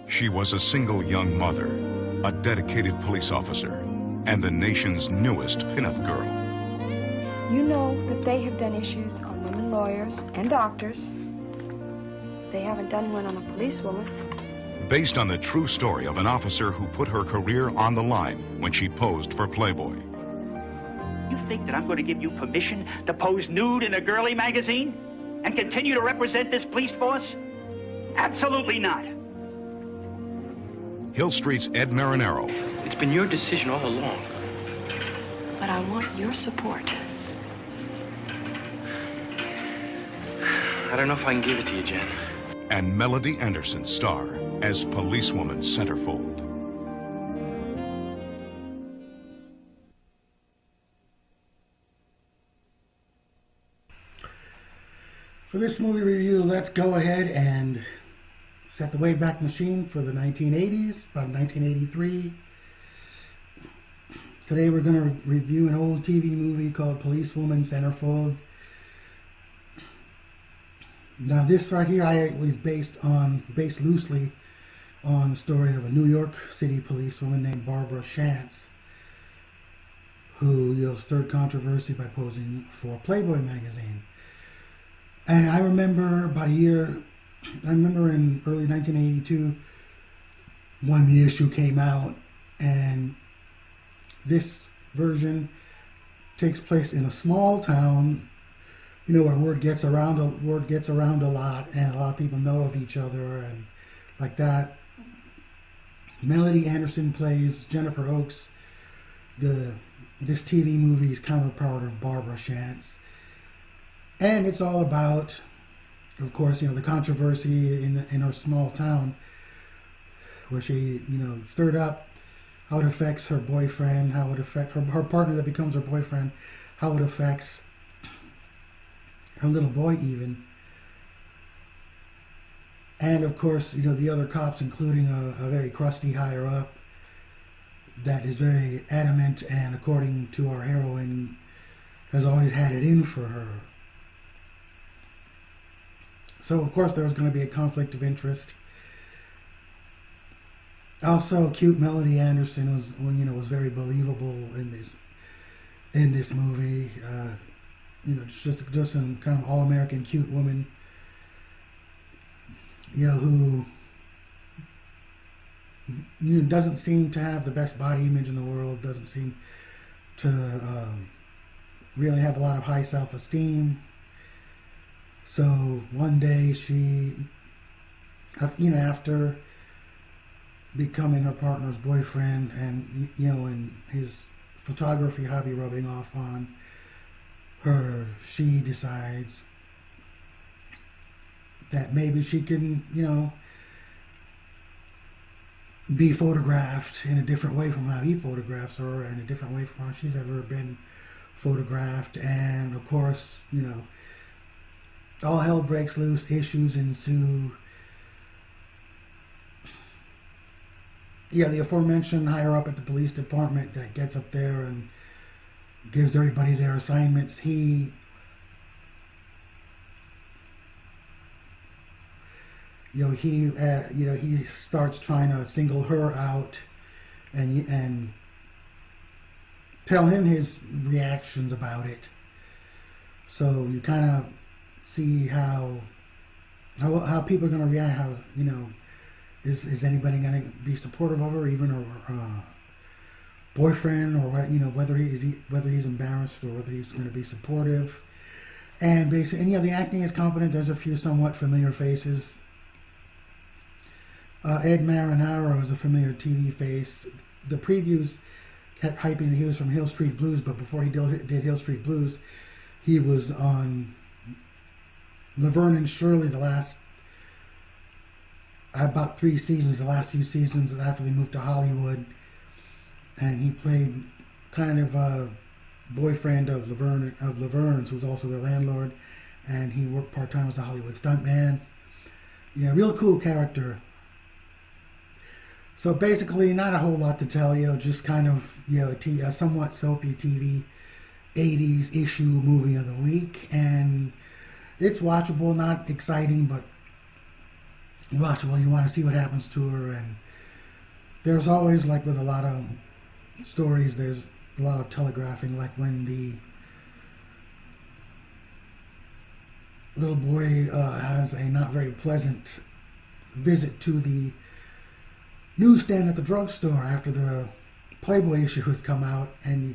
She was a single young mother, a dedicated police officer, and the nation's newest pinup girl. You know that they have done issues on women lawyers and doctors. They haven't done one on a policewoman. Based on the true story of an officer who put her career on the line when she posed for Playboy. You think that I'm going to give you permission to pose nude in a girly magazine and continue to represent this police force? Absolutely not. Hill Street's Ed Marinero. It's been your decision all along. But I want your support. I don't know if I can give it to you, Jen. And Melody Anderson star as Policewoman Centerfold. For this movie review, let's go ahead and set the Wayback Machine for the 1980s, about 1983. Today we're going to review an old TV movie called Policewoman Centerfold. Now this right here was based loosely on the story of a New York City policewoman named Barbara Shantz, who stirred controversy by posing for Playboy magazine. And I remember in early 1982 when the issue came out, and this version takes place in a small town, where word gets around a lot, and a lot of people know of each other and like that. Melody Anderson plays Jennifer Oakes, this TV movie's counterpart of Barbara Shantz. And it's all about, of course, the controversy in her small town, where she, stirred up how it affects her boyfriend, how it affects her partner that becomes her boyfriend, how it affects her little boy even. And of course, the other cops, including a very crusty higher up that is very adamant and, according to our heroine, has always had it in for her. So of course there was going to be a conflict of interest. Also, cute Melody Anderson was very believable in this movie. Just a kind of all-American cute woman, who doesn't seem to have the best body image in the world, doesn't seem to really have a lot of high self-esteem. So one day she, after becoming her partner's boyfriend and, and his photography hobby rubbing off on her, she decides that maybe she can, be photographed in a different way from how he photographs her, and a different way from how she's ever been photographed. And of course, all hell breaks loose, issues ensue. The aforementioned higher up at the police department that gets up there and gives everybody their assignments, he starts trying to single her out and tell him his reactions about it. So you kind of see how people are going to react. How is anybody going to be supportive of her, even her boyfriend, or whether he's embarrassed or whether he's going to be supportive. And basically, and the acting is competent. There's a few somewhat familiar faces. Ed Marinero is a familiar TV face. The previews kept hyping that he was from Hill Street Blues, but before he did Hill Street Blues, he was on Laverne and Shirley the last about 3 seasons, the last few seasons after they moved to Hollywood. And he played kind of a boyfriend of Laverne's, who was also their landlord, and he worked part-time as a Hollywood stuntman. Real cool character. So basically, not a whole lot to tell you, just kind of, a somewhat soapy TV 80s issue movie of the week. And it's watchable, not exciting, but you watch it, well, you want to see what happens to her. And there's always, like with a lot of stories, there's a lot of telegraphing, like when the little boy has a not very pleasant visit to the newsstand at the drugstore after the Playboy issue has come out, and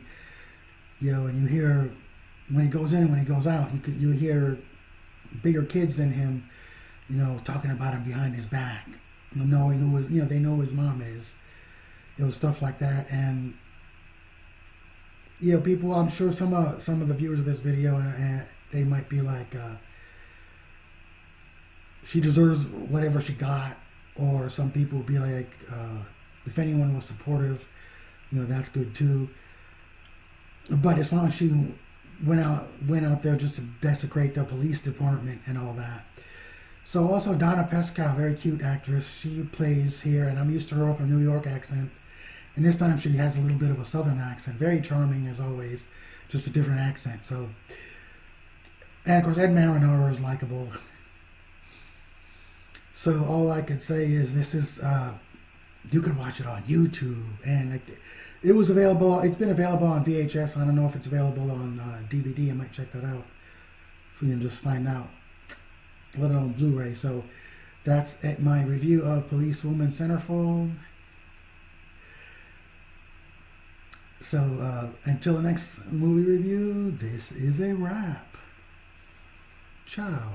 and you hear when he goes in and when he goes out, you hear bigger kids than him, talking about him behind his back, knowing who was, they know who his mom is. It was stuff like that, and people. I'm sure some of the viewers of this video, they might be like, she deserves whatever she got, or some people will be like, if anyone was supportive, that's good too. But as long as she went out there just to desecrate the police department and all that. So also Donna Pescow, very cute actress. She plays here, and I'm used to her with her New York accent. And this time she has a little bit of a southern accent. Very charming as always, just a different accent. So, and of course Ed Marinaro is likable. So all I can say is this is, you can watch it on YouTube, and it was available. It's been available on VHS. I don't know if it's available on DVD. I might check that out if we can just find out. Let it on Blu-ray. So that's my review of Policewoman Centerfold. So until the next movie review, this is a wrap. Ciao.